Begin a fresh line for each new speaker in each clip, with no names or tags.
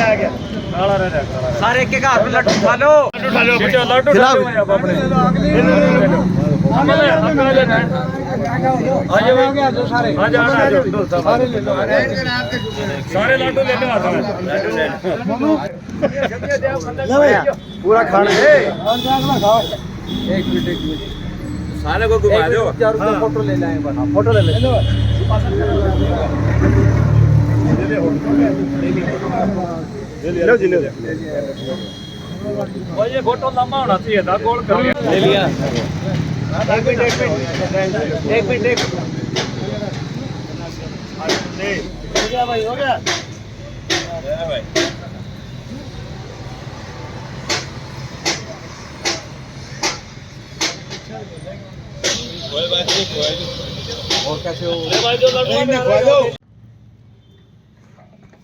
आगे
सारे एक एक हाथ में लड्डू खा लो।
सारे लड्डू ले लो
पूरा खाना सारे को घुमा दो। फोटो ले लें, फोटो ले लें।
लो जी, और ये फोटो लंबा होना चाहिए था, गोल कर ले लिया। एक मिनट हो गया भाई, हो गया भाई।
और कैसे हो?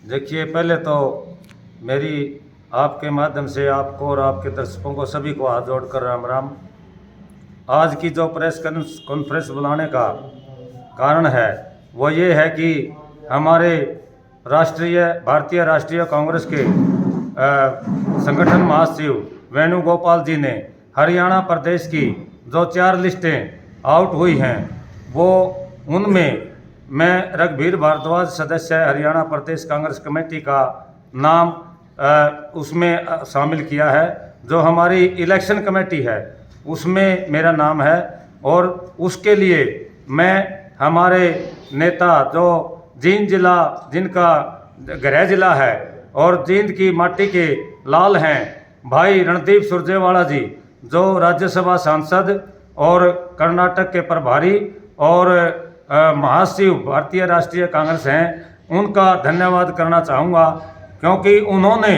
देखिए, पहले तो मेरी आपके माध्यम से आपको और आपके दर्शकों को सभी को हाथ जोड़कर राम राम। आज की जो प्रेस कॉन्फ्रेंस बुलाने का कारण है वो ये है कि हमारे भारतीय राष्ट्रीय कांग्रेस के संगठन महासचिव वेणुगोपाल जी ने हरियाणा प्रदेश की जो 4 लिस्टें आउट हुई हैं, वो उनमें मैं रघुवीर भारद्वाज सदस्य हरियाणा प्रदेश कांग्रेस कमेटी का नाम उसमें शामिल किया है। जो हमारी इलेक्शन कमेटी है उसमें मेरा नाम है, और उसके लिए मैं हमारे नेता जो जींद जिला, जिनका गृह जिला है और जींद की माटी के लाल हैं, भाई रणदीप सुरजेवाला जी, जो राज्यसभा सांसद और कर्नाटक के प्रभारी और महासचिव भारतीय राष्ट्रीय कांग्रेस हैं, उनका धन्यवाद करना चाहूँगा, क्योंकि उन्होंने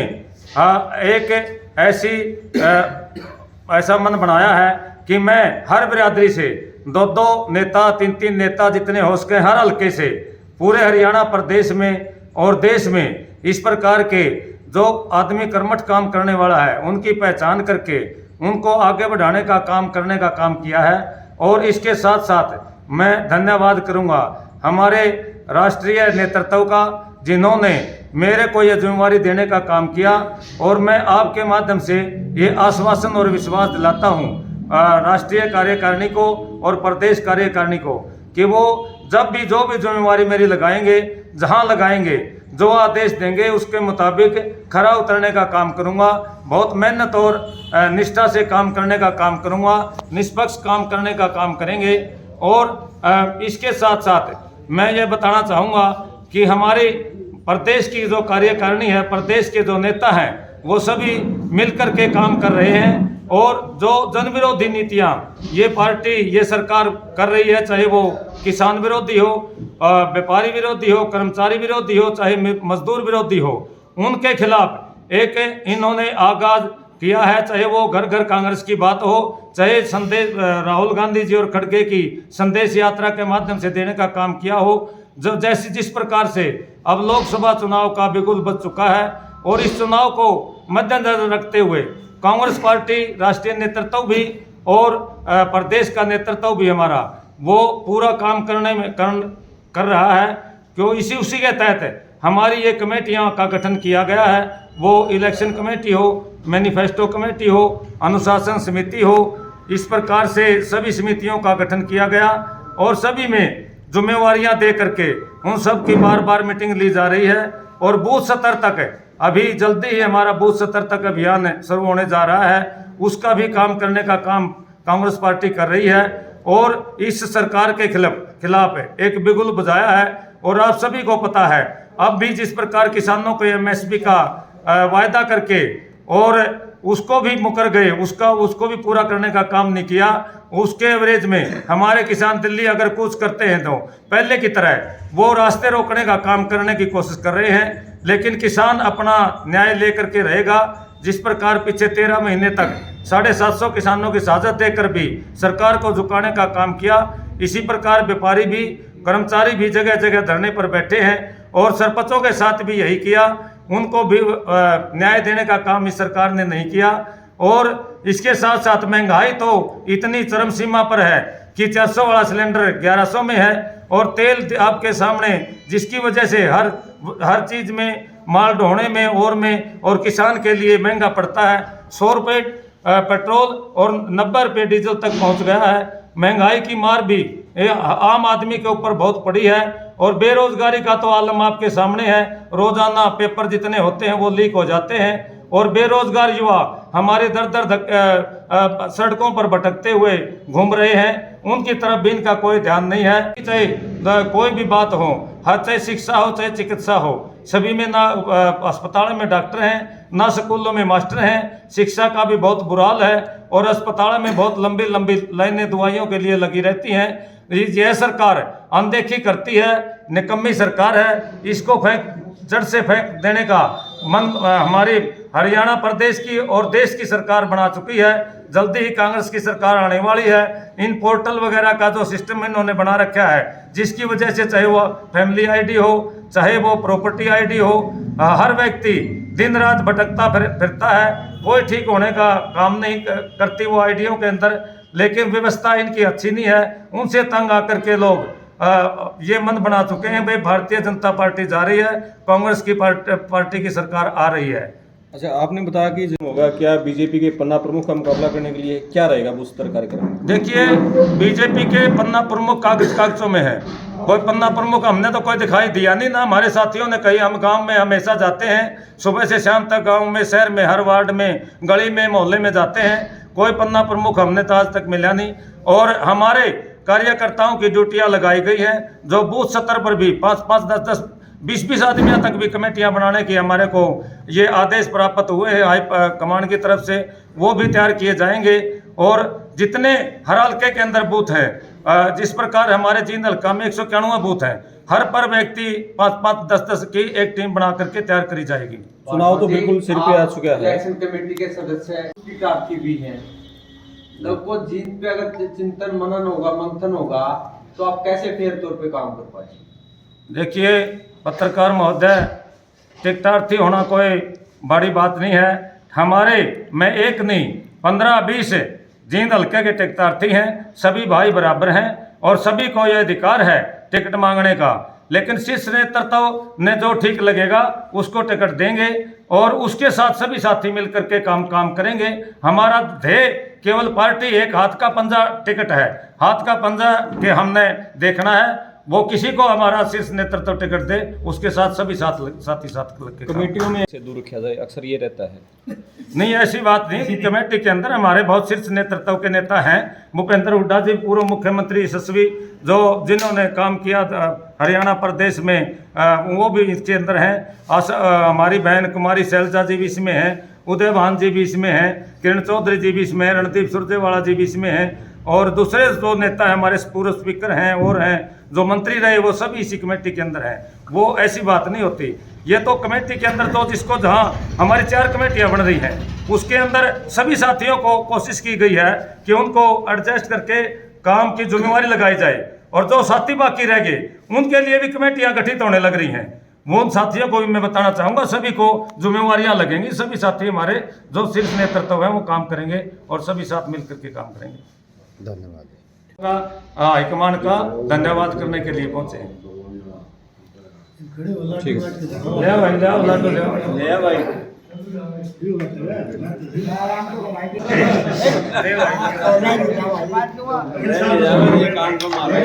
एक ऐसा मन बनाया है कि मैं हर बिरादरी से 2-2 नेता, 3-3 नेता जितने हो सके हर हल्के से पूरे हरियाणा प्रदेश में और देश में इस प्रकार के जो आदमी कर्मठ काम करने वाला है उनकी पहचान करके उनको आगे बढ़ाने का काम करने का काम किया है। और इसके साथ साथ मैं धन्यवाद करूंगा हमारे राष्ट्रीय नेतृत्व का, जिन्होंने मेरे को ये जिम्मेवारी देने का काम किया। और मैं आपके माध्यम से ये आश्वासन और विश्वास दिलाता हूँ राष्ट्रीय कार्यकारिणी को और प्रदेश कार्यकारिणी को कि वो जब भी जो भी जिम्मेवारी मेरी लगाएंगे, जहाँ लगाएंगे, जो आदेश देंगे उसके मुताबिक खरा उतरने का काम करूँगा। बहुत मेहनत और निष्ठा से काम करने का काम करूँगा, निष्पक्ष काम करने का काम करेंगे। और इसके साथ साथ मैं ये बताना चाहूँगा कि हमारी प्रदेश की जो कार्यकारिणी है, प्रदेश के जो नेता हैं, वो सभी मिलकर के काम कर रहे हैं। और जो जन विरोधी नीतियाँ ये पार्टी, ये सरकार कर रही है, चाहे वो किसान विरोधी हो, व्यापारी विरोधी हो, कर्मचारी विरोधी हो, चाहे मजदूर विरोधी हो, उनके खिलाफ एक इन्होंने आगाज किया है। चाहे वो घर घर कांग्रेस की बात हो, चाहे संदेश राहुल गांधी जी और खड़गे की संदेश यात्रा के माध्यम से देने का काम किया हो, जो जैसे जिस प्रकार से अब लोकसभा चुनाव का बिगुल बज चुका है, और इस चुनाव को मद्देनजर रखते हुए कांग्रेस पार्टी राष्ट्रीय नेतृत्व भी और प्रदेश का नेतृत्व भी हमारा वो पूरा काम कर रहा है। क्यों उसी के तहत हमारी ये कमेटियां का गठन किया गया है, वो इलेक्शन कमेटी हो, मैनिफेस्टो कमेटी हो, अनुशासन समिति हो, इस प्रकार से सभी समितियों का गठन किया गया। और सभी में जिम्मेवारियां दे करके उन सब की बार बार मीटिंग ली जा रही है। और बूथ स्तर तक अभी जल्दी ही हमारा बूथ स्तर तक अभियान शुरू होने जा रहा है, उसका भी काम करने का काम कांग्रेस पार्टी कर रही है। और इस सरकार के खिलाफ एक बिगुल बजाया है। और आप सभी को पता है, अब भी जिस प्रकार किसानों को एमएसपी का वायदा करके और उसको भी मुकर गए, उसको भी पूरा करने का काम नहीं किया। उसके एवरेज में हमारे किसान दिल्ली अगर कुछ करते हैं तो पहले की तरह वो रास्ते रोकने का काम करने की कोशिश कर रहे हैं, लेकिन किसान अपना न्याय लेकर के रहेगा। जिस प्रकार पिछले 13 महीने तक 750 किसानों की साझा देकर भी सरकार को झुकाने का काम किया, इसी प्रकार व्यापारी भी, कर्मचारी भी जगह जगह धरने पर बैठे हैं। और सरपंचों के साथ भी यही किया, उनको भी न्याय देने का काम इस सरकार ने नहीं किया। और इसके साथ साथ महंगाई तो इतनी चरम सीमा पर है कि 400 वाला सिलेंडर 1100 में है, और तेल आपके सामने, जिसकी वजह से हर चीज़ में, माल ढोने में और किसान के लिए महंगा पड़ता है। 100 रुपये पेट्रोल और 90 रुपये डीजल तक पहुंच गया है। महंगाई की मार भी आम आदमी के ऊपर बहुत पड़ी है, और बेरोजगारी का तो आलम आपके सामने है। रोजाना पेपर जितने होते हैं वो लीक हो जाते हैं, और बेरोजगार युवा हमारे दर दर सड़कों पर भटकते हुए घूम रहे हैं। उनकी तरफ भी इनका कोई ध्यान नहीं है। चाहे कोई भी बात हो, चाहे शिक्षा हो चाहे चिकित्सा हो, सभी में ना अस्पतालों में डॉक्टर हैं, ना स्कूलों में मास्टर हैं। शिक्षा का भी बहुत बुरा हाल है, और अस्पतालों में बहुत लंबी लंबी लाइनें दवाइयों के लिए लगी रहती हैं। यह सरकार अनदेखी करती है, निकम्मी सरकार है। इसको जड़ से फेंक देने का मन हमारी हरियाणा प्रदेश की और देश की सरकार बना चुकी है। जल्दी ही कांग्रेस की सरकार आने वाली है। इन पोर्टल वगैरह का जो सिस्टम इन्होंने बना रखा है, जिसकी वजह से चाहे वो फैमिली आईडी हो, चाहे वो प्रॉपर्टी आईडी हो, हर व्यक्ति दिन रात भटकता फिरता है। कोई ठीक होने का काम नहीं करती वो आईडियों के अंदर, लेकिन व्यवस्था इनकी अच्छी नहीं है। उनसे तंग आकर के लोग ये मन बना चुके हैं भाई भारतीय जनता पार्टी जा रही है, कांग्रेस की पार्टी की सरकार आ रही है।
अच्छा, आपने बताया कि होगा क्या बीजेपी के पन्ना प्रमुख का मुकाबला करने के लिए क्या रहेगा बूथ स्तर कार्यक्रम?
देखिए, बीजेपी के पन्ना प्रमुख कागजों में है। कोई पन्ना प्रमुख हमने तो कोई दिखाई दिया नहीं ना। हमारे साथियों ने कही, हम गांव में हमेशा जाते हैं, सुबह से शाम तक गांव में, शहर में, हर वार्ड में, गली में, मोहल्ले में जाते हैं। कोई पन्ना प्रमुख हमने तो आज तक मिला नहीं। और हमारे कार्यकर्ताओं की ड्यूटियां लगाई गई हैं, जो बूथ स्तर पर भी 5-5, 10-10, 20-20 आदमियों तक भी कमेटियां बनाने की हमारे को ये आदेश प्राप्त हुए हैं हाई कमांड की तरफ से। वो भी तैयार किए जाएंगे। और जितने हर हल्के के अंदर बूथ है, जिस प्रकार हमारे जींद हल्का में 191 बूथ हैं, हर पर व्यक्ति 5-5, 10-10 की एक टीम बना करके तैयार करी जाएगी।
चुनाव तो बिल्कुल सिर पे आ चुका है।
इलेक्शन कमेटी के सदस्य आपकी भी हैं, लोगों को जीत पे अगर चिंतन मनन होगा, मंथन होगा, तो आप कैसे फेर तौर पे काम कर पाएंगे?
देखिए पत्रकार महोदय, टिकटार्थी होना कोई बड़ी बात नहीं है। हमारे में एक नहीं 15-20 जींद हल्के के टिकटार्थी हैं। सभी भाई बराबर हैं और सभी को यह अधिकार है टिकट मांगने का। लेकिन शीर्ष नेतृत्व ने जो ठीक लगेगा उसको टिकट देंगे, और उसके साथ सभी साथी मिलकर के काम करेंगे। हमारा ध्येय केवल पार्टी एक हाथ का पंजा टिकट है। हाथ का पंजा के हमने देखना है, वो किसी को हमारा शीर्ष नेतृत्व टिकट दे, उसके साथ सभी साथी लग के
कमेटियों में से दूर रखा जाए, अक्सर ये रहता है।
नहीं, ऐसी बात नहीं कि कमेटी के अंदर हमारे बहुत शीर्ष नेतृत्व के नेता हैं। भूपेंद्र हुड्डा जी, पूर्व मुख्यमंत्री यशस्वी, जिन्होंने काम किया हरियाणा प्रदेश में, वो भी इसके अंदर हैं। हमारी बहन कुमारी शैलजा जी भी इसमें हैं, उदय भान जी भी इसमें हैं, किरण चौधरी जी भी इसमें हैं, रणदीप सुरजेवाला जी भी इसमें हैं, और दूसरे जो नेता है हमारे पूर्व स्पीकर हैं और हैं, जो मंत्री रहे, वो सभी इसी कमेटी के अंदर हैं। वो ऐसी बात नहीं होती। ये तो कमेटी के अंदर तो जिसको जहाँ हमारी 4 कमेटियाँ बन रही हैं, उसके अंदर सभी साथियों को कोशिश की गई है कि उनको एडजस्ट करके काम की जिम्मेवारी लगाई जाए, और जो साथी बाकी रह गए उनके लिए भी कमेटियाँ गठित होने लग रही हैं। वो उन साथियों को भी मैं बताना चाहूँगा, सभी को जिम्मेवारियाँ लगेंगी। सभी साथी हमारे जो शीर्ष नेतृत्व है वो काम करेंगे, और सभी साथ मिलकर के काम करेंगे।
धन्यवाद।
हाईकमान का धन्यवाद करने के लिए पहुंचे हैं।
ठीक है।
ले भाई, ले भाई।
ये काम तो मारा है।